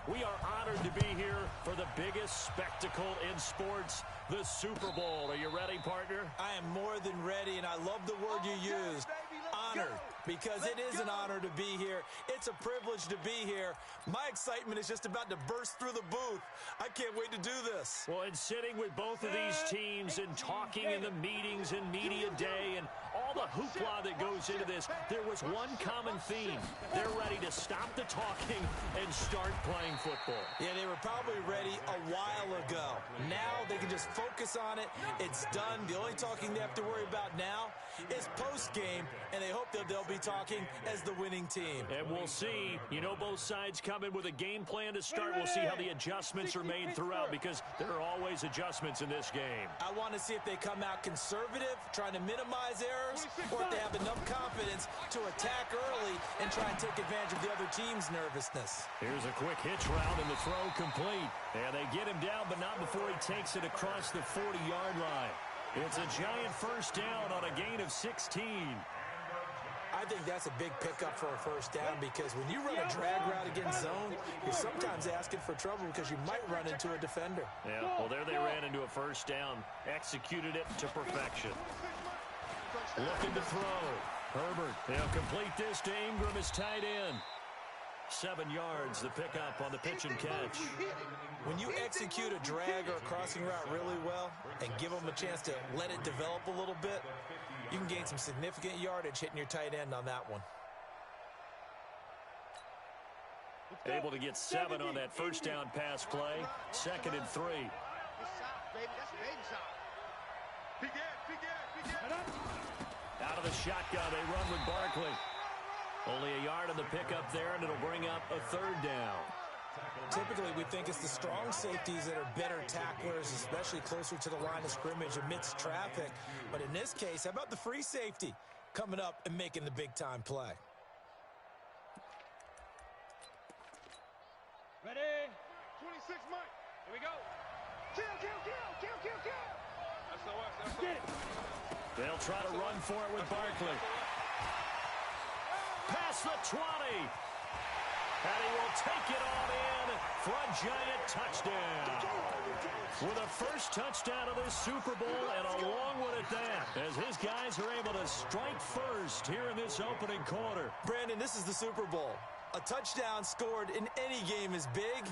We are honored to be here for the biggest spectacle in sports, the Super Bowl. Are you ready, partner? I am more than ready, and I love the word you used, honored, because it is an honor to be here. It's a privilege to be here. My excitement is just about to burst through the booth. I can't wait to do this. Well, and sitting with both of these teams and talking in the meetings and media day and all the hoopla that goes into this, there was one common theme. They're ready to stop the talking and start playing football. Yeah, they were probably ready a while ago. Now they can just focus on it. It's done. The only talking they have to worry about now is post-game, and they hope that they'll be talking as the winning team. And we'll see. You know, both sides come in with a game plan to start. We'll see how the adjustments are made throughout, because there are always adjustments in this game. I want to see if they come out conservative, trying to minimize errors, or if they have enough confidence to attack early and try and take advantage of the other team's nervousness. Here's a quick hitch route, and the throw complete. And they get him down, but not before he takes it across the 40-yard line. It's a giant first down on a gain of 16. I think that's a big pickup for a first down, because when you run a drag route against zone, you're sometimes asking for trouble because you might run into a defender. Yeah, well, there they ran into a first down. Executed it to perfection. Looking to throw. Herbert, they'll complete this to Ingram as tight end. 7 yards, the pickup on the pitch and catch. When you execute a drag or a crossing route really well and give them a chance to let it develop a little bit, you can gain some significant yardage hitting your tight end on that one. Able to get 7 on that first down pass play. 2nd and 3. Out of the shotgun, they run with Barkley. Only a yard on the pickup there, and it'll bring up a 3rd down. Typically, we think it's the strong safeties that are better tacklers, especially closer to the line of scrimmage amidst traffic. But in this case, how about the free safety coming up and making the big-time play? Ready? 26, Mike. Here we go. Kill, kill, kill, kill, kill, kill. That's the worst. That's Get it. They'll try to run for it with Barkley. Past the 20. And he will take it on in for a giant touchdown. With a first touchdown of this Super Bowl, and a long one at that, as his guys are able to strike first here in this opening quarter. Brandon, this is the Super Bowl. A touchdown scored in any game is big.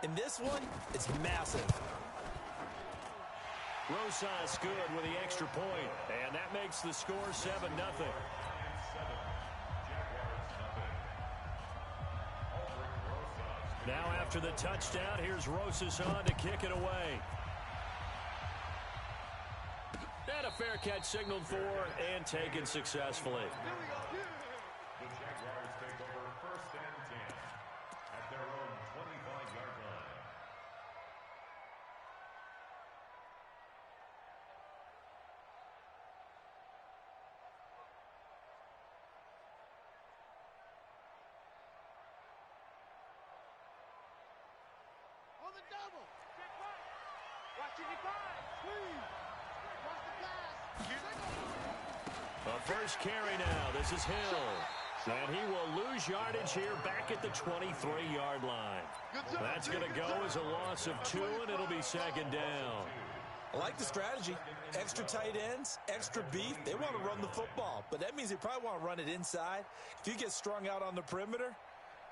In this one, it's massive. Rosas good with the extra point, and that makes the score 7-0. Now after the touchdown, here's Rosas on to kick it away. And a fair catch signaled for and taken successfully. The Jaguars take over 1st and 10 at their own 25-yard line. On the double. Watch it, please. Watch the pass. A first carry now. This is Hill. And he will lose yardage here back at the 23-yard line. That's going to go as a loss of 2, and it'll be 2nd down. I like the strategy. Extra tight ends, extra beef. They want to run the football, but that means they probably want to run it inside. If you get strung out on the perimeter,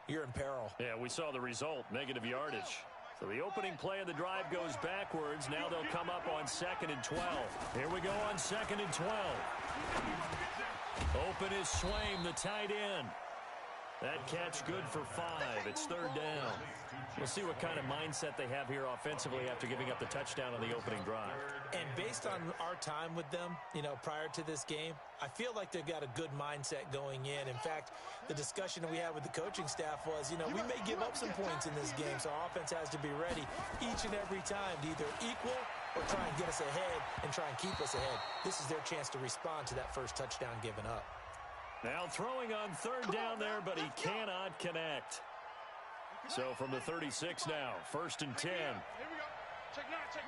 you're in peril. Yeah, we saw the result, negative yardage. So the opening play of the drive goes backwards. Now they'll come up on 2nd and 12. Here we go on 2nd and 12. Open is Swaim, the tight end. That catch good for 5. It's 3rd down. We'll see what kind of mindset they have here offensively after giving up the touchdown on the opening drive. And based on our time with them, prior to this game, I feel like they've got a good mindset going in. In fact, the discussion that we had with the coaching staff was, we may give up some points in this game, so our offense has to be ready each and every time to either equal or try and get us ahead and try and keep us ahead. This is their chance to respond to that first touchdown given up. Now throwing on 3rd down there, but he cannot connect. So from the 36 now, 1st and 10. Here we go. Check now, check.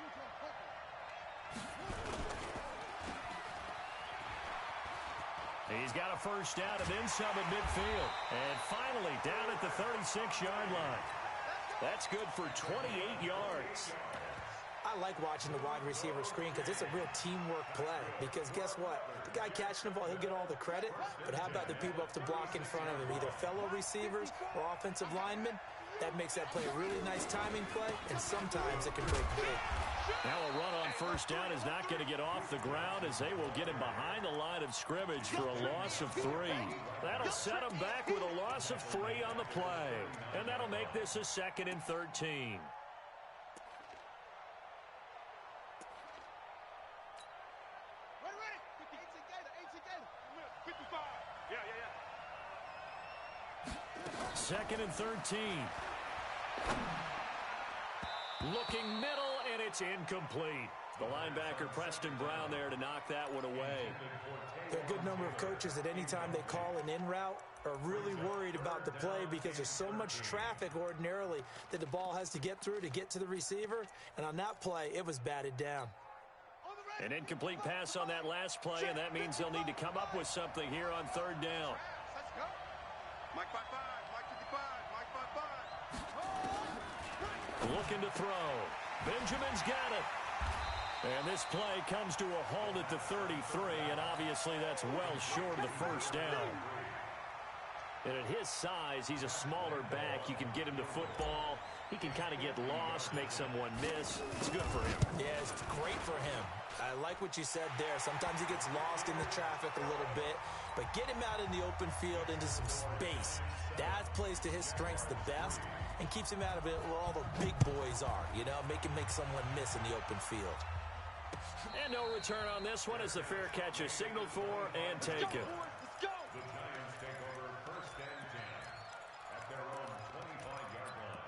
He's got a first down and then some at midfield. And finally down at the 36-yard line. That's good for 28 yards. I like watching the wide receiver screen because it's a real teamwork play. Because guess what? The guy catching the ball, he'll get all the credit. But how about the people up to block in front of him, either fellow receivers or offensive linemen? That makes that play a really nice timing play, and sometimes it can break big. Now a run on first down is not going to get off the ground as they will get him behind the line of scrimmage for a loss of 3. That'll set him back with a loss of 3 on the play. And that'll make this a 2nd and 13. Second and 13. Looking middle, and it's incomplete. The linebacker, Preston Brown, there to knock that one away. There are a good number of coaches that any time they call an in route are really worried about the play because there's so much traffic ordinarily that the ball has to get through to get to the receiver. And on that play, it was batted down. An incomplete pass on that last play, and that means they'll need to come up with something here on 3rd down. Mike 5-5, Mike 55, Mike 5-5. Looking to throw. Benjamin's got it. And this play comes to a halt at the 33, and obviously that's well short of the first down. And at his size, he's a smaller back. You can get him to football. He can kind of get lost, make someone miss. It's good for him. Yeah, it's great for him. I like what you said there. Sometimes he gets lost in the traffic a little bit, but get him out in the open field into some space. That plays to his strengths the best and keeps him out of it where all the big boys are, you know, make him make someone miss in the open field. And no return on this one as the fair catch is signaled for and taken. Let's go. The Giants take over 1st and 10 at their own 25-yard line.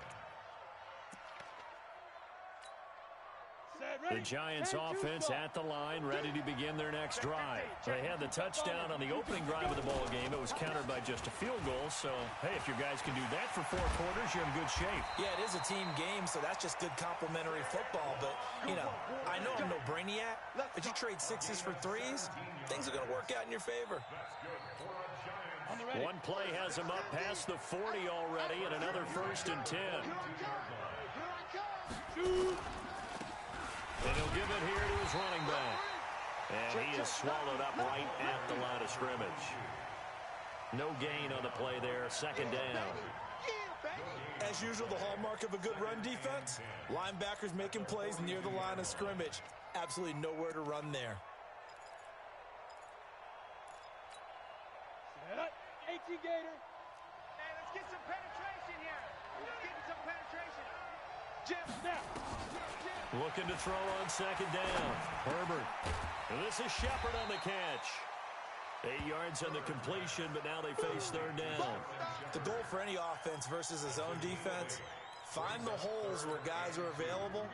The Giants offense at the line, ready to begin their next drive. They had the touchdown on the opening drive of the ball game. It was countered by just a field goal. So, hey, if you guys can do that for 4 quarters, you're in good shape. Yeah, it is a team game, so that's just good complementary football. But, you know, I know I'm no brainiac, but you trade 6s for 3s, things are going to work out in your favor. One play has him up past the 40 already, and another 1st and 10. And he'll give it here to his running back. And he is swallowed up right at the line of scrimmage. No gain on the play there, 2nd down. As usual, the hallmark of a good run defense, linebackers making plays near the line of scrimmage. Absolutely nowhere to run there. 18 Gator. Hey, let's get some penetration here. Let's get some penetration. Jim, now. Looking to throw on 2nd down. Herbert. And this is Shepard on the catch. 8 yards on the completion, but now they face 3rd down. The goal for any offense versus his own defense, find the holes where guys are available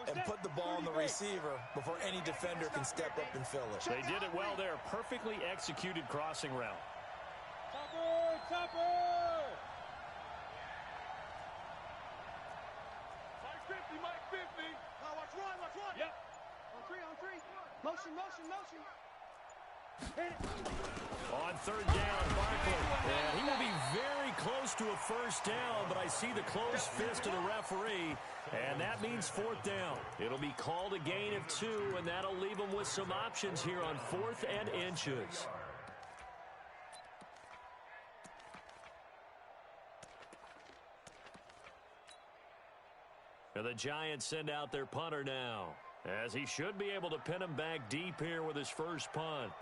and put the ball on the receiver before any defender can step up and fill it. They did it well there. Perfectly executed crossing route. Topper! Mike 50, Mike 50. Watch one. Yep. On 3. Motion. Hit it. On 3rd down, Barkley. And he will be very close to a 1st down, but I see the closed fist of the referee, and that means 4th down. It'll be called a gain of 2, and that'll leave them with some options here on 4th and inches. And the Giants send out their punter now, as he should be able to pin him back deep here with his first punt.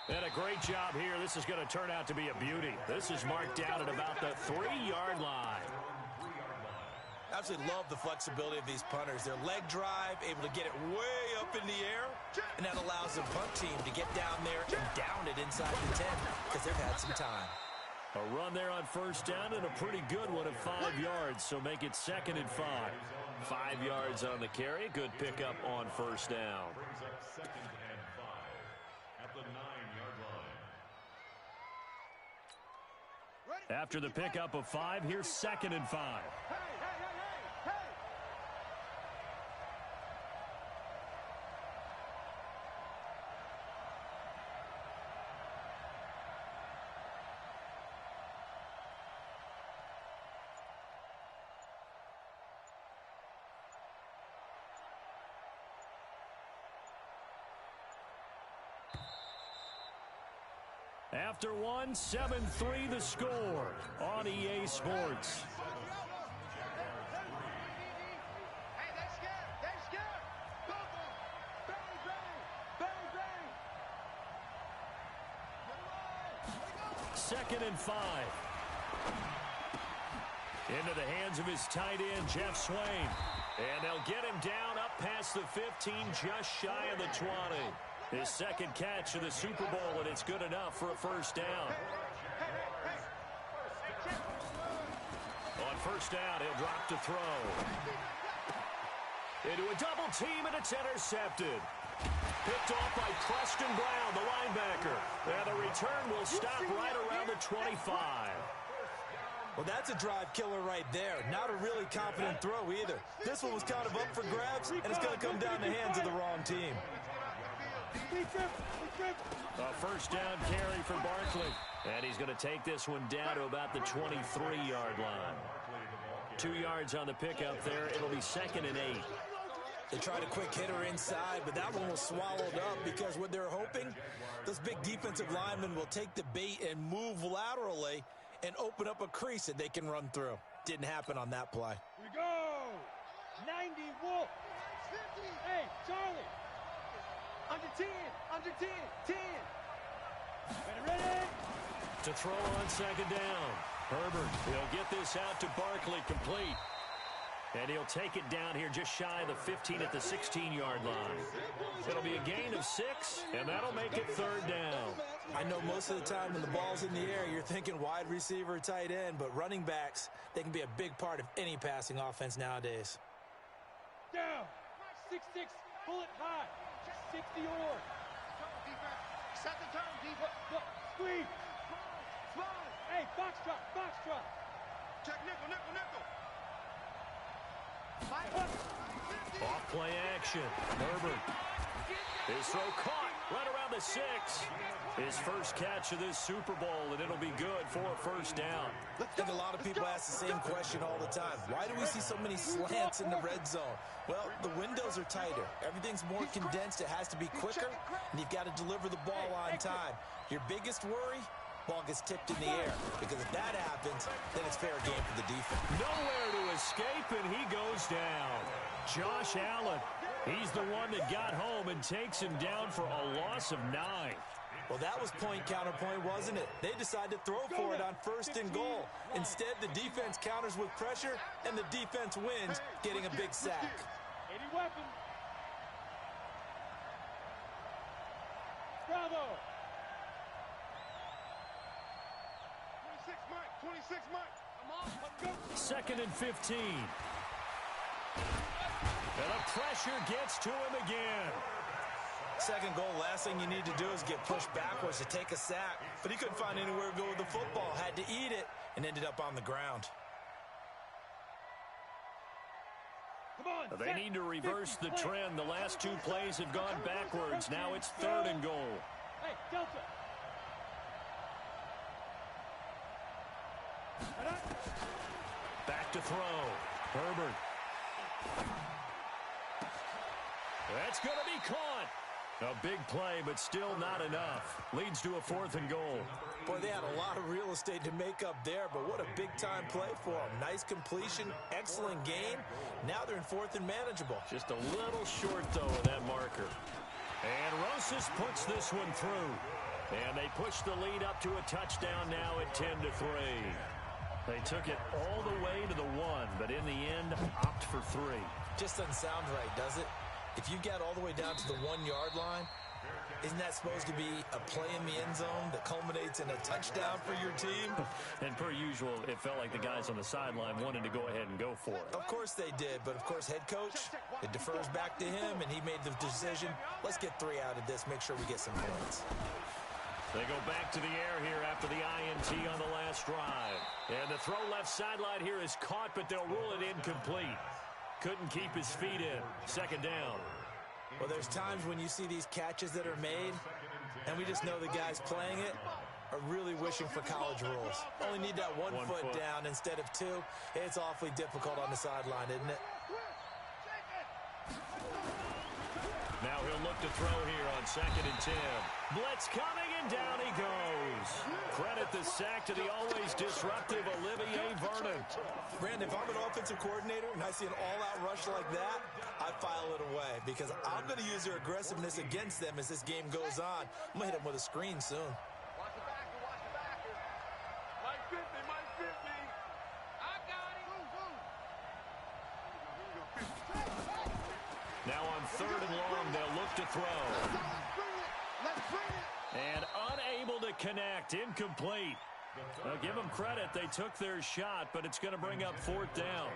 And a great job here. This is going to turn out to be a beauty. This is marked down at about the 3-yard line. Absolutely love the flexibility of these punters. Their leg drive, able to get it way up in the air, and that allows the punt team to get down there and down it inside the 10 because they've had some time. A run there on 1st down and a pretty good one of 5 yards, so make it 2nd and 5. 5 yards on the carry. Good pickup on 1st down. Brings up 2nd and 5 at the 9-yard line. After the pickup of 5, here's 2nd and 5. Hey! After one, 7-3 the score on EA Sports. Hey, they're scared. They're scared. Boom, boom. Bang, bang. Bang, bang. 2nd and 5. Into the hands of his tight end, Jeff Swain. And they'll get him down up past the 15, just shy of the 20. His second catch of the Super Bowl, and it's good enough for a first down. On first down, he'll drop to throw. Into a double team, and it's intercepted. Picked off by Preston Brown, the linebacker. And the return will stop right around the 25. Well, that's a drive killer right there. Not a really confident throw either. This one was kind of up for grabs, and it's going to come down the hands of the wrong team. A first down carry for Barkley. And he's going to take this one down to about the 23-yard line. 2 yards on the pickup there. It'll be 2nd and 8. They tried a quick hitter inside, but that one was swallowed up because what they're hoping, those big defensive linemen will take the bait and move laterally and open up a crease that they can run through. Didn't happen on that play. Here we go. 90 Wolf. Hey, Charlie. Under 10. Under 10. 10. Ready. To throw on 2nd down. Herbert, he'll get this out to Barkley, complete. And he'll take it down here just shy of the 15 at the 16-yard line. It'll be a gain of 6, and that'll make it 3rd down. I know most of the time when the ball's in the air, you're thinking wide receiver, tight end, but running backs, they can be a big part of any passing offense nowadays. Down. 6-6. Pull it high. 60 or. Set the turn, defense. Squeeze. Slide. Hey, box drop. Box drop. Check nickel, nickel, nickel. Off play action. Herbert. His throw caught right around the 6. His first catch of this Super Bowl, and it'll be good for a first down. I think a lot of people ask the same question all the time. Why do we see so many slants in the red zone? Well, the windows are tighter. Everything's more condensed. It has to be quicker, and you've got to deliver the ball on time. Your biggest worry? Ball gets tipped in the air, because if that happens, then it's fair game for the defense. Nowhere to escape, and he goes down. Josh Allen, he's the one that got home and takes him down for a loss of 9. Well, that was point counterpoint, wasn't it? They decided to throw for it on 1st and goal. Instead, the defense counters with pressure, and the defense wins, getting a big sack. 80 weapon. Bravo. 26 Mike. 26 Mike. Come on, let's go. 2nd and 15. And the pressure gets to him again. Second goal, last thing you need to do is get pushed backwards to take a sack. But he couldn't find anywhere to go with the football. Had to eat it and ended up on the ground. Come on. They need to reverse the trend. The last 2 plays have gone backwards. Now it's 3rd and goal. Hey, Delta. Back to throw. Herbert. That's going to be caught. A big play, but still not enough. Leads to a 4th and goal. Boy, they had a lot of real estate to make up there, but what a big-time play for them. Nice completion, excellent game. Now they're in 4th and manageable. Just a little short, though, of that marker. And Rosas puts this one through. And they push the lead up to a touchdown now at 10-3. They took it all the way to the 1, but in the end, opt for 3. Just doesn't sound right, does it? If you get all the way down to the 1-yard line, isn't that supposed to be a play in the end zone that culminates in a touchdown for your team? And per usual, it felt like the guys on the sideline wanted to go ahead and go for it. Of course they did, but of course head coach, it defers back to him, and he made the decision, let's get 3 out of this, make sure we get some points. They go back to the air here after the INT on the last drive. And the throw left sideline here is caught, but they'll rule it incomplete. Couldn't keep his feet in. 2nd down. Well, there's times when you see these catches that are made, and we just know the guys playing it are really wishing for college rules. Only need that one foot down instead of 2. It's awfully difficult on the sideline, isn't it? Now he'll look to throw here on 2nd and 10. Blitz coming, and down he goes. Credit the sack to the always disruptive Olivier Vernon. Brandon, if I'm an offensive coordinator and I see an all-out rush like that, I file it away because I'm going to use their aggressiveness against them as this game goes on. I'm going to hit them with a screen soon. Watch the backer, watch the backer. Mike 50, Mike 50. I got him. Now on 3rd and long, they'll look to throw. Let's bring it. And unable to connect. Incomplete. Now, give them credit. They took their shot, but it's going to bring up 4th down.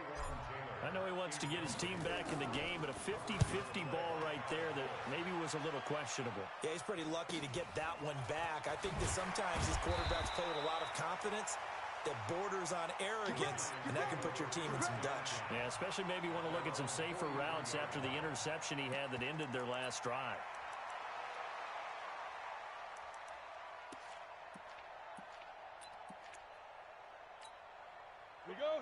I know he wants to get his team back in the game, but a 50-50 ball right there that maybe was a little questionable. Yeah, he's pretty lucky to get that one back. I think that sometimes these quarterbacks play with a lot of confidence that borders on arrogance, and that can put your team in some Dutch. Yeah, especially maybe want to look at some safer routes after the interception he had that ended their last drive.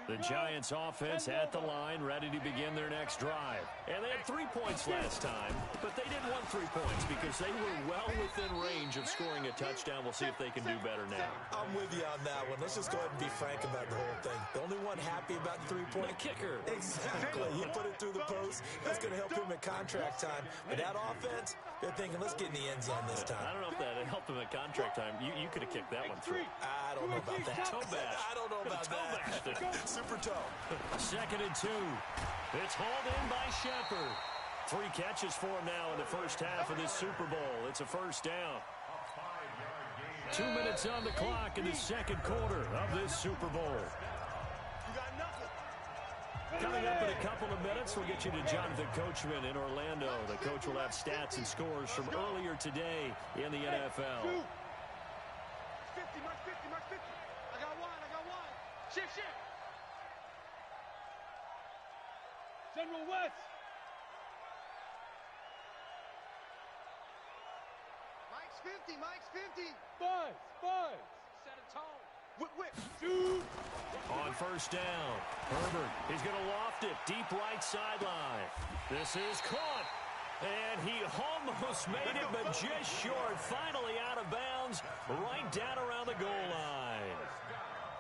The Giants offense at the line, ready to begin their next drive. And they had 3 points last time, but they didn't want 3 points because they were well within range of scoring a touchdown. We'll see if they can do better now. I'm with you on that one. Let's just go ahead and be frank about the whole thing. The only one happy about the 3-point kicker. Exactly. He put it through the post. That's going to help him at contract time. But that offense, they're thinking, let's get in the end zone this time. I don't know if that helped him at contract time. You could have kicked that one through. I don't know about that. Toe bash. I don't know about that. Super toe. 2nd and 2. It's hauled in by Shepard. 3 catches for him now in the first half of this Super Bowl. It's a 1st down. 2 minutes on the clock in the 2nd quarter of this Super Bowl. Coming up in a couple of minutes, we'll get you to Jonathan Coachman in Orlando. The coach will have stats and scores from earlier today in the NFL. 50, Mark 50, Mark 50. I got one. Shift. General West. Mike's 50. Buzz. Set a tone. Whip. Shoot. On 1st down, Herbert, he's going to loft it deep right sideline. This is caught, and he almost made it, but just short. Finally out of bounds, right down around the goal line.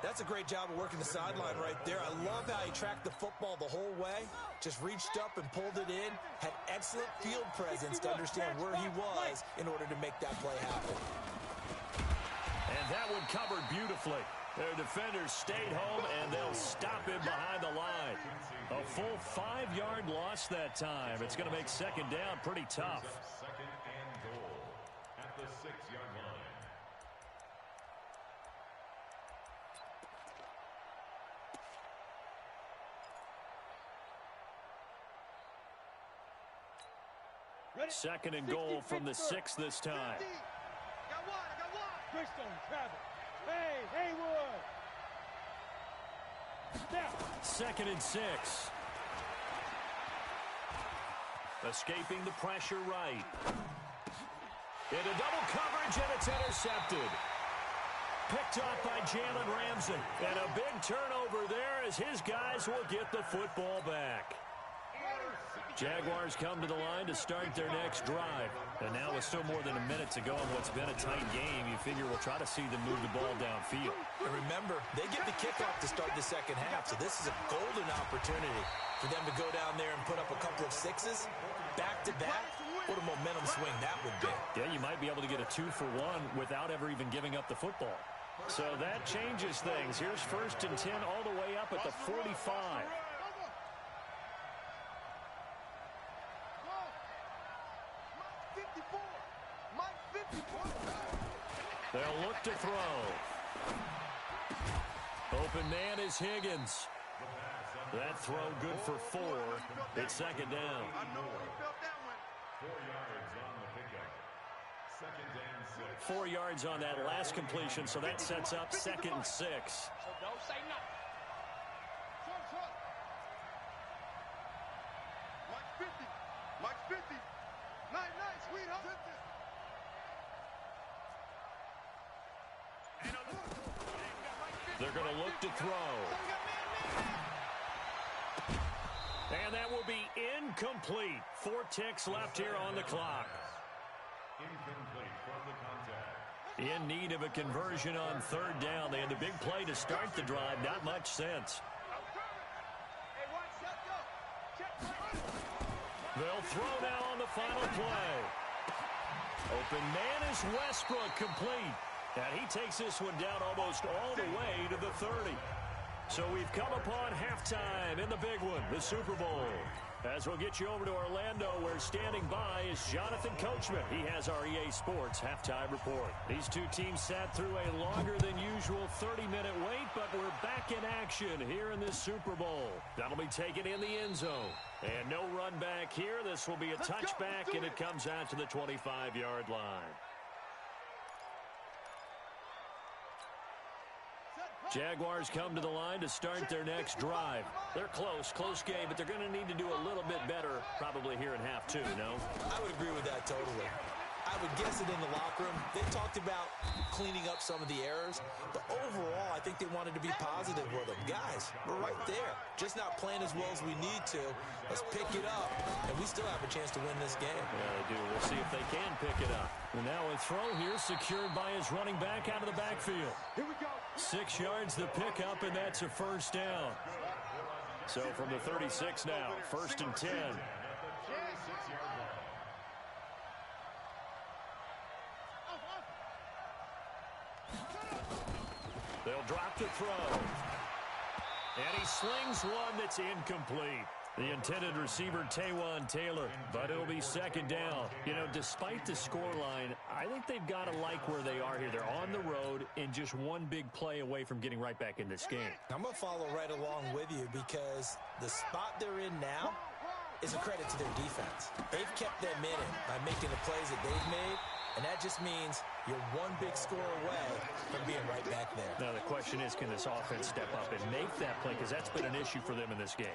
That's a great job of working the sideline right there. I love how he tracked the football the whole way. Just reached up and pulled it in. Had excellent field presence to understand where he was in order to make that play happen. And that one covered beautifully. Their defenders stayed home, and they'll stop him behind the line. A full 5-yard loss that time. It's going to make 2nd down pretty tough. 2nd and goal at the 6-yard line. Ready? 2nd and goal from the 6 this time. I got one. Greystone, travel. Hey, Haywood. Snap. 2nd and 6. Escaping the pressure right. Into double coverage, and it's intercepted. Picked up by Jalen Ramsey. And a big turnover there as his guys will get the football back. Jaguars come to the line to start their next drive. And now with still more than a minute to go in what's been a tight game, you figure we'll try to see them move the ball downfield. And remember, they get the kickoff to start the 2nd half, so this is a golden opportunity for them to go down there and put up a couple of 6s back-to-back. What a momentum swing that would be. Yeah, you might be able to get a 2-for-1 without ever even giving up the football. So that changes things. Here's 1st and 10 all the way up at the 45. They'll look to throw. Open man is Higgins. That throw good for 4. It's 2nd down. 4 yards on the pickup. 2nd and 6. 4 yards on that last completion, so that sets up 2nd and 6. So don't say nothing. Mike 50. Nice, sweetheart. They're going to look to throw. And that will be incomplete. 4 ticks left here on the clock. Incomplete from the contact. In need of a conversion on third down. They had the big play to start the drive. Not much sense. They'll throw now on the final play. Open man is Westbrook, complete. And he takes this one down almost all the way to the 30. So we've come upon halftime in the big one, the Super Bowl. As we'll get you over to Orlando, where standing by is Jonathan Coachman. He has our EA Sports halftime report. These two teams sat through a longer than usual 30-minute wait, but we're back in action here in this Super Bowl. That'll be taken in the end zone. And no run back here. This will be a touchback, and it comes out to the 25-yard line. Jaguars come to the line to start their next drive. They're close game, but they're going to need to do a little bit better probably here in half two, no? I would agree with that totally. I would guess it in the locker room. They talked about cleaning up some of the errors, but overall, I think they wanted to be positive with them. Guys, we're right there. Just not playing as well as we need to. Let's pick it up, and we still have a chance to win this game. Yeah, they do. We'll see if they can pick it up. And now a throw here secured by his running back out of the backfield. Here we go. 6 yards the pickup, and that's a first down. So from the 36 now, 1st and 10. They'll drop the throw. And he slings one that's incomplete. The intended receiver, Taywan Taylor, but it'll be second down. You know, despite the scoreline, I think they've got to like where they are here. They're on the road and just one big play away from getting right back in this game. I'm going to follow right along with you because the spot they're in now is a credit to their defense. They've kept them in it by making the plays that they've made, and that just means you're one big score away from being right back there. Now, the question is, can this offense step up and make that play? Because that's been an issue for them in this game.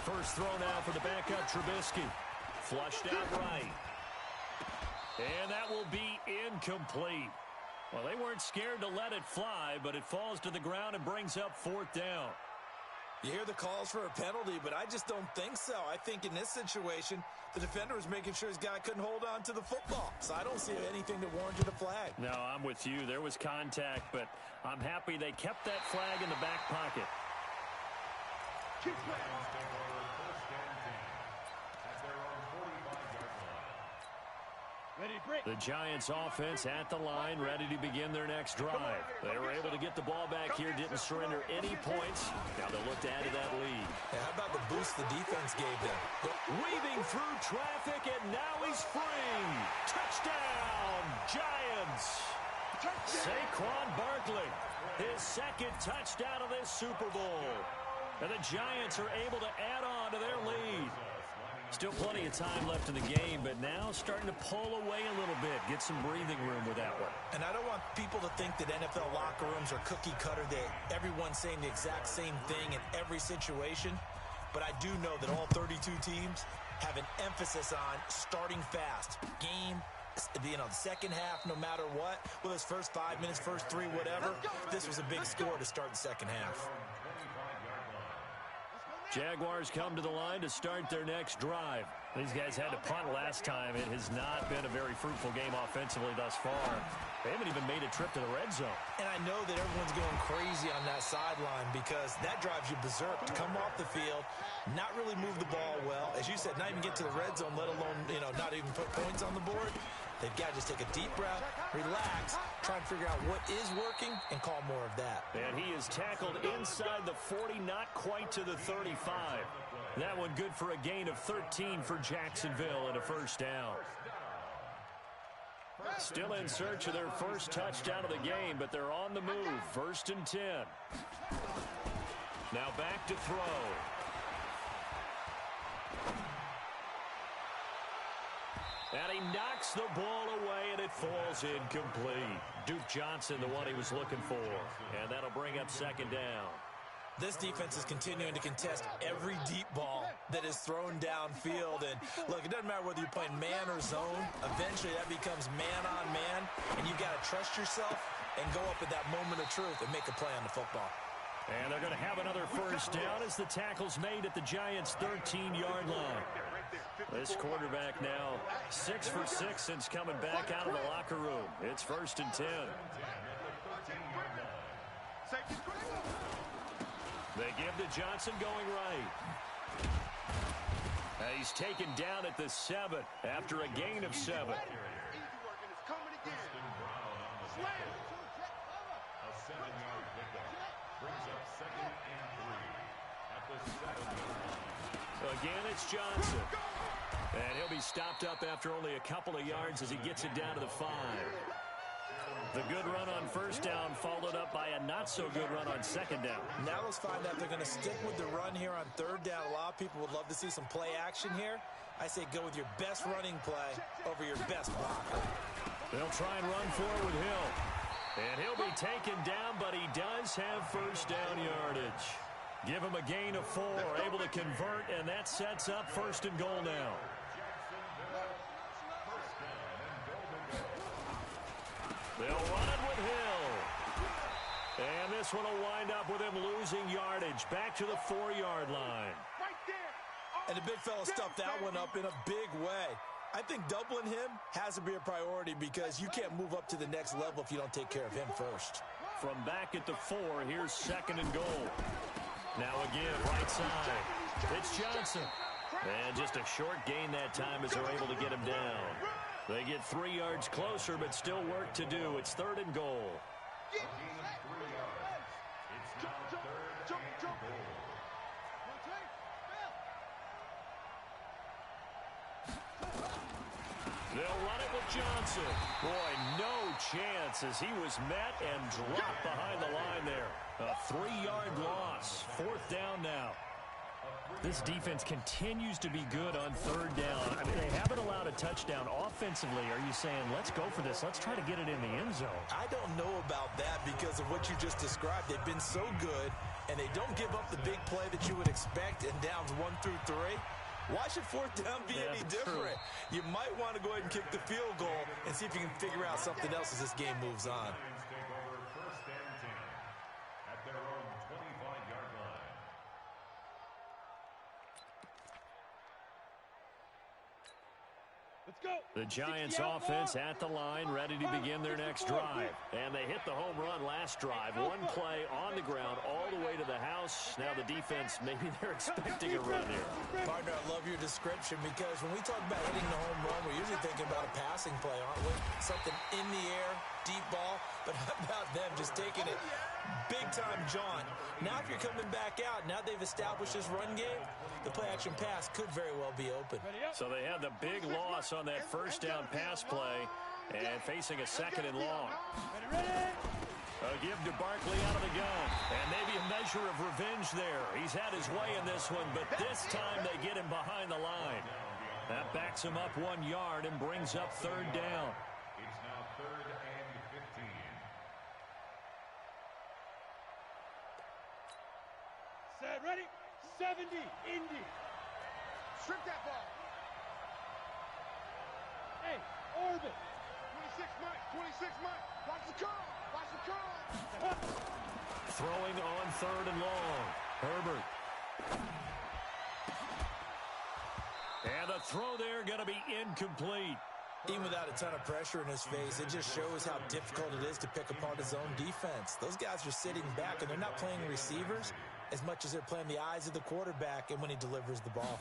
First throw now for the backup, Trubisky. Flushed out right. And that will be incomplete. Well, they weren't scared to let it fly, but it falls to the ground and brings up 4th down. You hear the calls for a penalty, but I just don't think so. I think in this situation, the defender was making sure his guy couldn't hold on to the football. So I don't see anything that warranted a flag. No, I'm with you. There was contact, but I'm happy they kept that flag in the back pocket. The Giants offense at the line, ready to begin their next drive. They were able to get the ball back here, didn't surrender any points. Now they'll look to add to that lead. How about the boost the defense gave them? Weaving through traffic, and now he's free. Touchdown, Giants. Saquon Barkley, his second touchdown of this Super Bowl. And the Giants are able to add on to their lead. Still plenty of time left in the game, but now starting to pull away a little bit, get some breathing room with that one. And I don't want people to think that NFL locker rooms are cookie cutter, that everyone's saying the exact same thing in every situation. But I do know that all 32 teams have an emphasis on starting fast. Game, the second half, no matter what, whether it's first 5 minutes, first 3, whatever, this was a big score to start the second half. Jaguars come to the line to start their next drive. These guys had to punt last time. It has not been a very fruitful game offensively thus far. They haven't even made a trip to the red zone. And I know that everyone's going crazy on that sideline because that drives you berserk to come off the field, not really move the ball well. As you said, not even get to the red zone, let alone, not even put points on the board. They've got to just take a deep breath, relax, try and figure out what is working, and call more of that. And he is tackled inside the 40, not quite to the 35. That one good for a gain of 13 for Jacksonville and a first down. Still in search of their first touchdown of the game, but they're on the move. 1st and 10. Now back to throw. And he knocks the ball away, and it falls incomplete. Duke Johnson, the one he was looking for. And that'll bring up 2nd down. This defense is continuing to contest every deep ball that is thrown downfield. And, look, it doesn't matter whether you're playing man or zone. Eventually, that becomes man-on-man, and you've got to trust yourself and go up at that moment of truth and make a play on the football. And they're going to have another first down as the tackle's made at the Giants' 13-yard line. This quarterback now 6 for 6 since coming back out of the locker room. It's 1st and 10. They give to Johnson going right. He's taken down at the 7 after a gain of 7. A 7-yard pickup brings up 2nd and 3 at the 7. Again, it's Johnson. And he'll be stopped up after only a couple of yards as he gets it down to the 5. The good run on first down followed up by a not-so-good run on second down. Now let's find out if they're going to stick with the run here on third down. A lot of people would love to see some play action here. I say go with your best running play over your best blocker. They'll try and run forward with Hill. And he'll be taken down, but he does have first down yardage. Give him a gain of 4, able to convert, and that sets up 1st and goal now. They'll run it with Hill. And this one will wind up with him losing yardage back to the 4-yard line. And the big fella stuffed that one up in a big way. I think doubling him has to be a priority because you can't move up to the next level if you don't take care of him first. From back at the 4, here's 2nd and goal. Now again, right side. It's Johnson. And just a short gain that time as they're able to get him down. They get 3 yards closer, but still work to do. It's 3rd and goal. It's now 3rd and goal. They'll run it with Johnson. Boy, no chance as he was met and dropped behind the line there. A 3-yard loss. 4th down now. This defense continues to be good on third down. I mean, they haven't allowed a touchdown offensively. Are you saying, let's go for this? Let's try to get it in the end zone. I don't know about that because of what you just described. They've been so good, and they don't give up the big play that you would expect in downs 1 through 3. Why should 4th down be any different? You might want to go ahead and kick the field goal and see if you can figure out something else as this game moves on. Take over 1st and 10 at their own 25-yard line. Let's go. The Giants offense at the line, ready to begin their next drive. And they hit the home run last drive. 1 play on the ground all the way to the house. Now the defense, maybe they're expecting a run here. Partner, I love your description because when we talk about hitting the home run, we're usually thinking about a passing play, aren't we? Something in the air, deep ball. But how about them just taking it big-time jaunt? Now if you're coming back out, now they've established this run game, the play-action pass could very well be open. So they had the big loss on that first down pass play and facing a 2nd and long. A give to Barkley out of the gun. And maybe a measure of revenge there. He's had his way in this one, but this time they get him behind the line. That backs him up 1 yard and brings up 3rd down. It's now 3rd and 15. Set, ready? 70, Indy. Strip that ball. Hey, orbit. 26 Mike, 26 Mike. Watch the curl, watch the curl. Throwing on 3rd and long. Herbert. And the throw there going to be incomplete. Even without a ton of pressure in his face, it just shows how difficult it is to pick apart his own defense. Those guys are sitting back, and they're not playing receivers as much as they're playing the eyes of the quarterback and when he delivers the ball.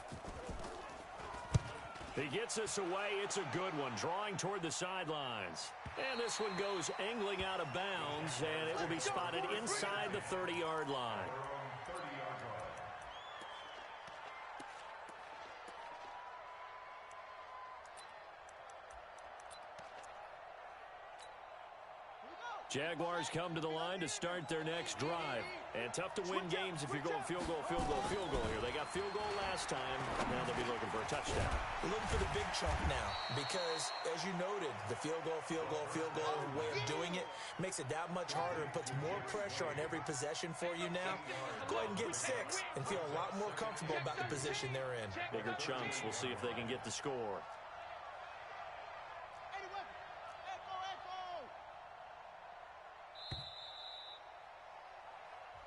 He gets us away. It's a good one, drawing toward the sidelines. And this one goes angling out of bounds, and it will be spotted inside the 30-yard line. Jaguars come to the line to start their next drive. And tough to win games if you're going field goal, field goal, field goal here. They got field goal last time. Now they'll be looking for a touchdown. We're looking for the big chunk now because, as you noted, the field goal way of doing it makes it that much harder and puts more pressure on every possession for you now. Go ahead and get 6 and feel a lot more comfortable about the position they're in. Bigger chunks. We'll see if they can get the score.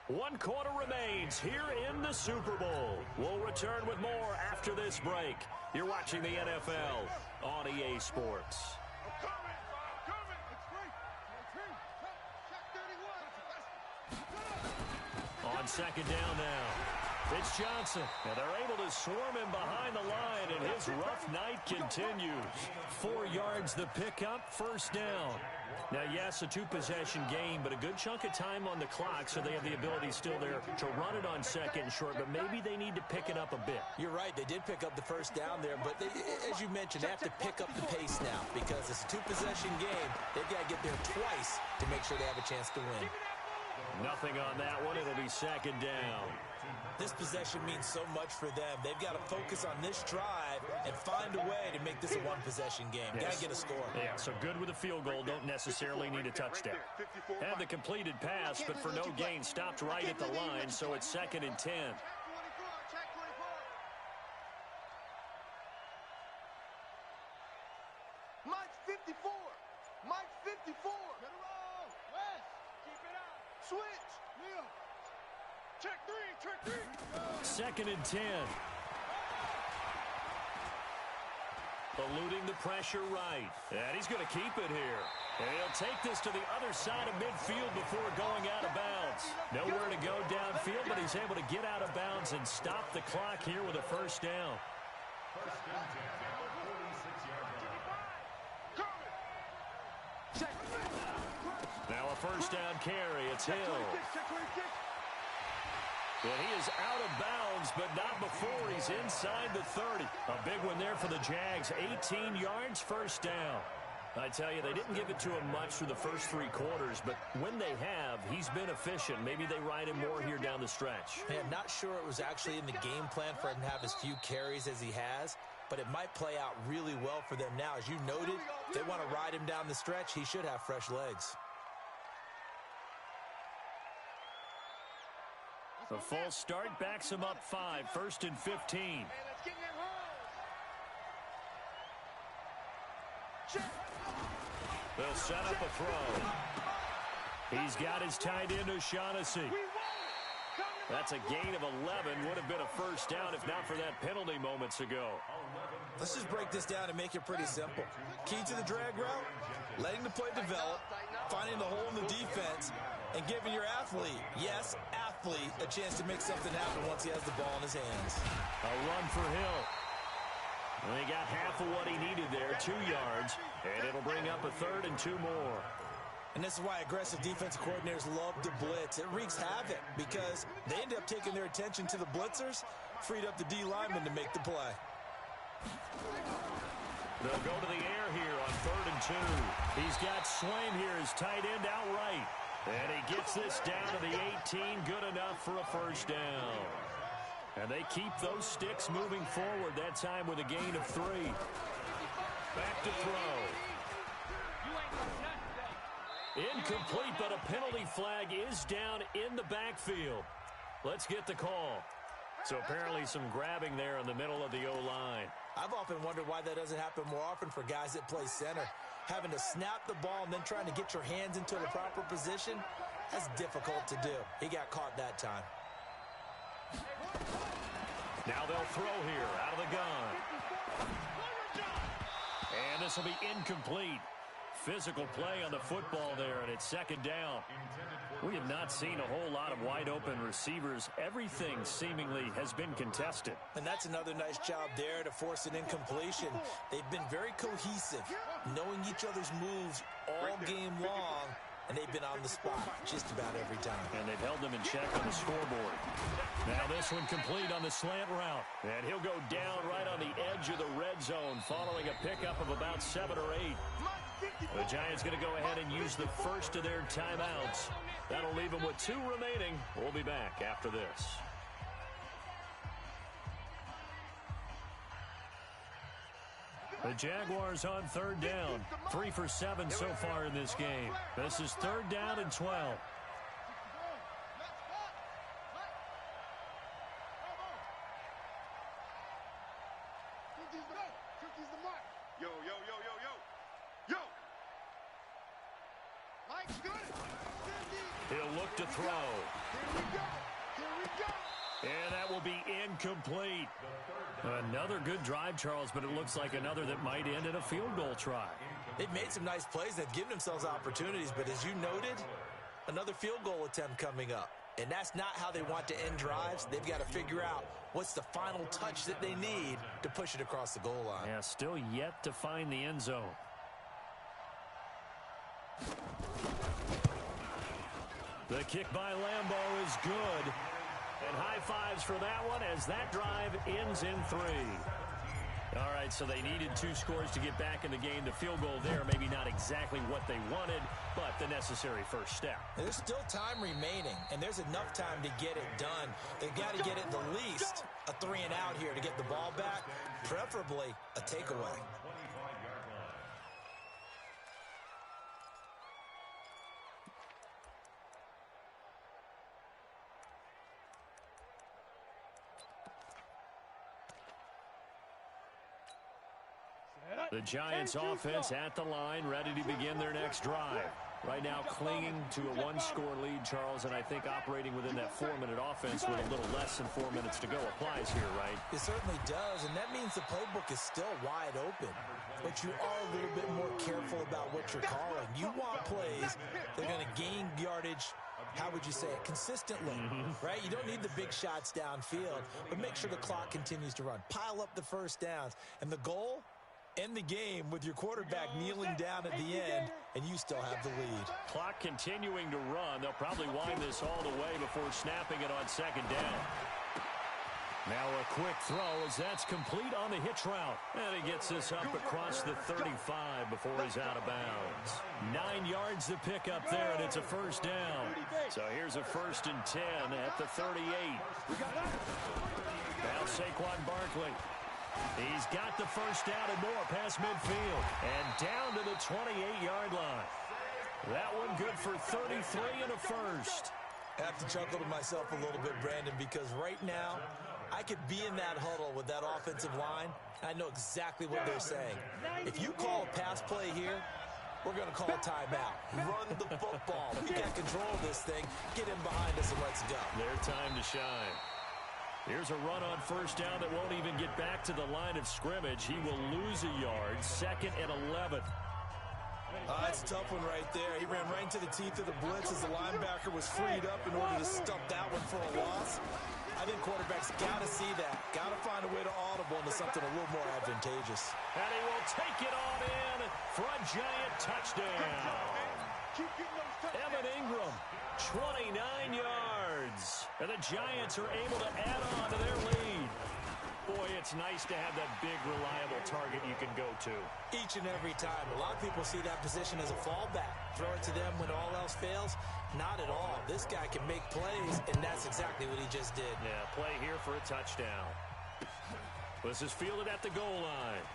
One quarter remains here in the Super Bowl. We'll return with more after this break. You're watching the NFL on EA Sports. On second down now, it's Johnson. And they're able to swarm him behind the line, and his rough night continues. 4 yards the pickup, first down. Now, yes, a 2-possession game, but a good chunk of time on the clock, so they have the ability still there to run it on second and short, but maybe they need to pick it up a bit. You're right. They did pick up the first down there, but as you mentioned, they have to pick up the pace now because it's a 2-possession game. They've got to get there twice to make sure they have a chance to win. Nothing on that one. It'll be second down. This possession means so much for them. They've got to focus on this drive and find a way to make this a 1-possession game. Yes. Got to get a score. Yeah, so good with a field goal. Don't necessarily need a touchdown. Have the completed pass, but for no gain, stopped right at the line, so it's second and 10. Mike 54. Mike 54. West, keep it up. Switch. Leo. Check 3. Second and 10. Eluding the pressure right. And he's going to keep it here. And he'll take this to the other side of midfield before going out of bounds. Nowhere to go downfield, but he's able to get out of bounds and stop the clock here with a first down. Now a first down carry. It's Hill. And he is out of bounds, but not before he's inside the 30. A big one there for the Jags. 18 yards, first down. I tell you, they didn't give it to him much through the first 3 quarters, but when they have, he's been efficient. Maybe they ride him more here down the stretch. Hey, I'm not sure it was actually in the game plan for him to have as few carries as he has, but it might play out really well for them now. As you noted, if they want to ride him down the stretch, he should have fresh legs. A false start backs him up 5, first and 15. They'll set up a throw. He's got his tight end, O'Shaughnessy. That's a gain of 11. Would have been a first down if not for that penalty moments ago. Let's just break this down and make it pretty simple. Key to the drag route, letting the play develop, finding the hole in the defense, and giving your athlete, yes, athlete, a chance to make something happen once he has the ball in his hands. A run for Hill. And he got half of what he needed there, 2 yards, and it'll bring up a third and 2 more. And this is why aggressive defensive coordinators love to blitz. It wreaks havoc because they end up taking their attention to the blitzers, freed up the D lineman to make the play. They'll go to the air here on third and 2. He's got Swain here, his tight end outright. And he gets this down to the 18, good enough for a first down. And they keep those sticks moving forward, that time with a gain of 3. Back to throw. Incomplete, but a penalty flag is down in the backfield. Let's get the call. So apparently some grabbing there in the middle of the O-line. I've often wondered why that doesn't happen more often for guys that play center. Having to snap the ball and then trying to get your hands into the proper position, that's difficult to do. He got caught that time. Now they'll throw here out of the gun. And this will be incomplete. Physical play on the football there, and it's second down. We have not seen a whole lot of wide-open receivers. Everything seemingly has been contested. And that's another nice job there to force an incompletion. They've been very cohesive, knowing each other's moves all game long, and they've been on the spot just about every time. And they've held them in check on the scoreboard. Now this one complete on the slant route. And he'll go down right on the edge of the red zone following a pickup of about 7 or 8. The Giants going to go ahead and use the first of their timeouts. That'll leave them with 2 remaining. We'll be back after this. The Jaguars on third down. 3 for 7 so far in this game. This is third down and 12. Yo, yo, yo, yo, yo. Yo. Mike's good. He'll look to throw. Here we go. Here we go. And that will be incomplete. Another good drive, Charles, but it looks like another that might end in a field goal try. They've made some nice plays. They've given themselves opportunities, but as you noted, another field goal attempt coming up. And that's not how they want to end drives. They've got to figure out what's the final touch that they need to push it across the goal line. Yeah, still yet to find the end zone. The kick by Lambeau is good. And high fives for that one as that drive ends in 3. All right, so they needed 2 scores to get back in the game. The field goal there, maybe not exactly what they wanted, but the necessary first step. There's still time remaining, and there's enough time to get it done. They've got to get it the least a 3 and out here to get the ball back, preferably a takeaway. The Giants offense at the line, ready to begin their next drive. Right now clinging to a 1-score lead, Charles, and I think operating within that 4-minute offense with a little less than 4 minutes to go applies here, right? It certainly does, and that means the playbook is still wide open. But you are a little bit more careful about what you're calling. You want plays that are going to gain yardage, how would you say it, consistently, right? You don't need the big shots downfield, but make sure the clock continues to run. Pile up the first downs, and the goal, end the game with your quarterback kneeling down at the end, and you still have the lead. Clock continuing to run. They'll probably wind this all the way before snapping it on second down. Now a quick throw as that's complete on the hitch route. And he gets this up across the 35 before he's out of bounds. 9 yards to pick up there, and it's a first down. So here's a 1st and 10 at the 38. Now Saquon Barkley. He's got the first down and more past midfield. And down to the 28-yard line. That one good for 33 and a first. I have to chuckle to myself a little bit, Brandon, because right now I could be in that huddle with that offensive line. I know exactly what they're saying. If you call a pass play here, we're going to call a timeout. Run the football. We got control of this thing. Get in behind us and let's go. Their time to shine. Here's a run on first down that won't even get back to the line of scrimmage. He will lose a yard. 2nd and 11. That's a tough one right there. He ran right into the teeth of the blitz as the linebacker was freed up in order to stop that one for a loss. I think quarterbacks got to see that. Got to find a way to audible into something a little more advantageous. And he will take it on in for a giant touchdown. Evan Ingram, 29 yards. And the Giants are able to add on to their lead. Boy, it's nice to have that big, reliable target you can go to. Each and every time. A lot of people see that position as a fallback. Throw it to them when all else fails. Not at all. This guy can make plays, and that's exactly what he just did. Yeah, play here for a touchdown. This is fielded at the goal line.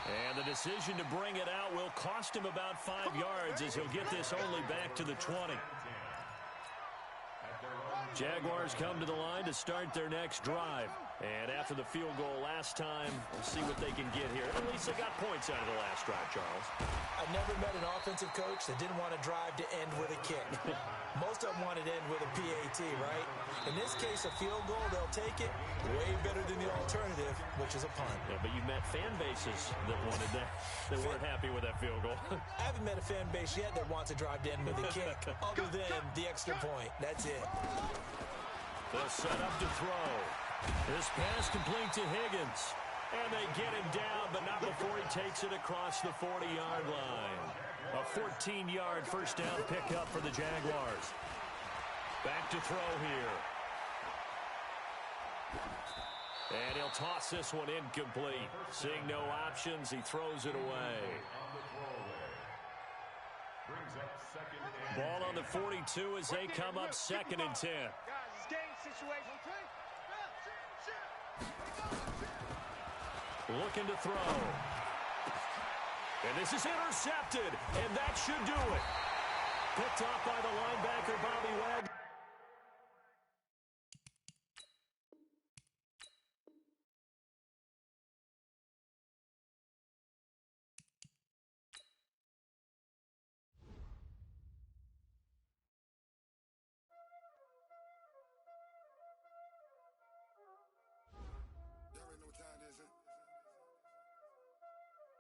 And the decision to bring it out will cost him about 5 yards as he'll get this only back to the 20. Jaguars come to the line to start their next drive. And after the field goal last time, we'll see what they can get here. At least they got points out of the last drive, Charles. I've never met an offensive coach that didn't want to drive to end with a kick. Most of them want it to end with a PAT, right? In this case, a field goal, they'll take it way better than the alternative, which is a punt. Yeah, but you've met fan bases that wanted that, that weren't happy with that field goal. I haven't met a fan base yet that wants to drive to end with a kick, other than the extra point. That's it. They'll set up to throw. This pass complete to Higgins. And they get him down, but not before he takes it across the 40-yard line. A 14-yard first down pickup for the Jaguars. Back to throw here. And he'll toss this one incomplete. Seeing no options, he throws it away. Ball on the 42 as they come up 2nd and 10. Looking to throw. And this is intercepted, and that should do it. Picked off by the linebacker, Bobby Wagner.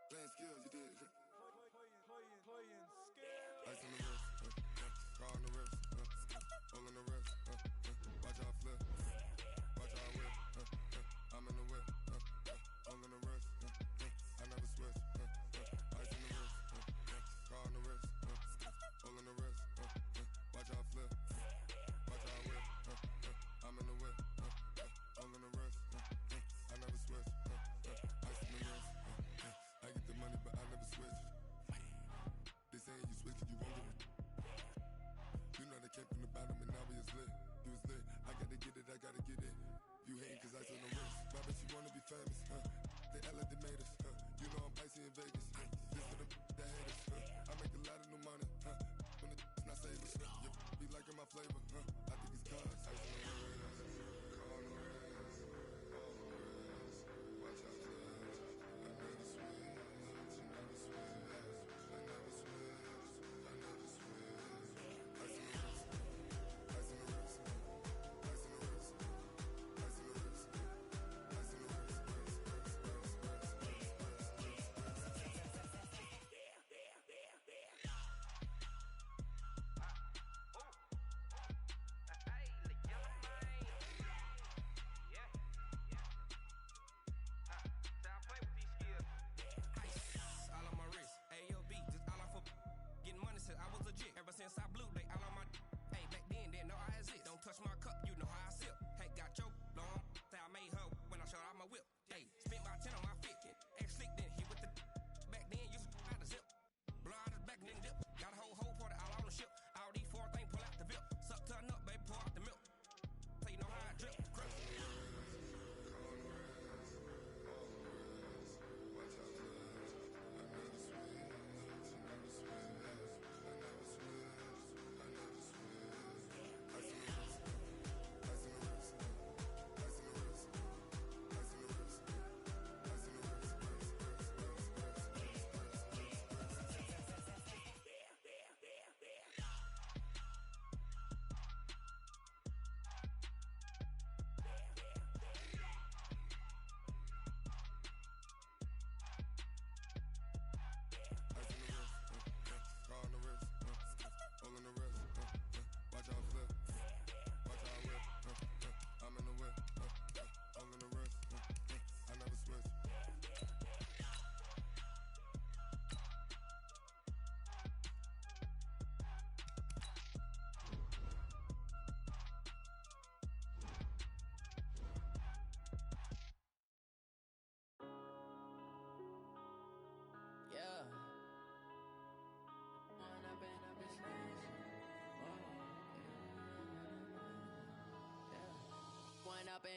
Playing skills, you did. Playing skills. Ice on the wrist, car on the wrist, all on the wrist, watch out flip, watch out whip, I'm in the whip, all on the wrist, I never switch, ice on the wrist, car on the wrist, all on the wrist, watch out flip, watch out whip, I'm in the whip, all on the wrist, I never switch, ice on the wrist, I get the money but I never switch. They saying you switch it, you won't get it. You know they came from the bottom and now we is lit. You was lit, I gotta get it, I gotta get it. You hating cause ice on the wrist. Why bet you wanna be famous, They act like they made us, You know I'm icy in Vegas, This for the that hate us, I make a lot of new money, When the not savers, be liking my flavor, I think it's cause ice on the wrist, car on the wrist, all on the wrist, watch out flash, I never switch, you never switch. Since I blew, they all on my hey, back then, didn't know I exist. Don't touch my cup, you know how I sip. Hey, got your long, say I made her when I showed out my whip. Hey, spent about 10 on my fit. Ex slick, then hit with the back then, used to out the zip. Blow out his back, then dip. Got a whole party all on the ship. All these four things, pull out the VIP. Suck, turn up, baby, pour out the milk. So you know how I drip. Crush.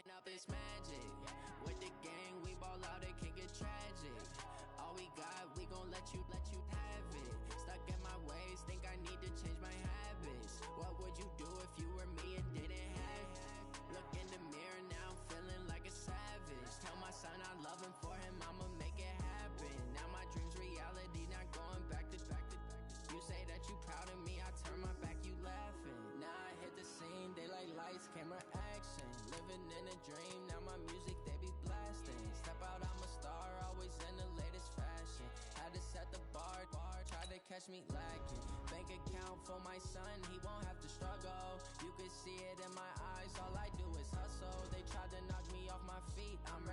Up it's magic. With the gang, we ball out, it can get tragic. All we got, we gon' let you have it. Stuck in my ways, think I need to change my habits. What would you do if you were me and didn't have it? Look in the mirror, now I'm feeling like a savage. Tell my son I love him, for him I'ma make it happen. Now my dream's reality, not going back to. You say that you proud of me, I turn my back, you laughing. Now I hit the scene, daylight lights, camera action. Living in a dream, now my music, they be blasting. Step out, I'm a star, always in the latest fashion. Had to set the bar, try to catch me lacking. Bank account for my son, he won't have to struggle. You could see it in my eyes, all I do is hustle. They tried to knock me off my feet, I'm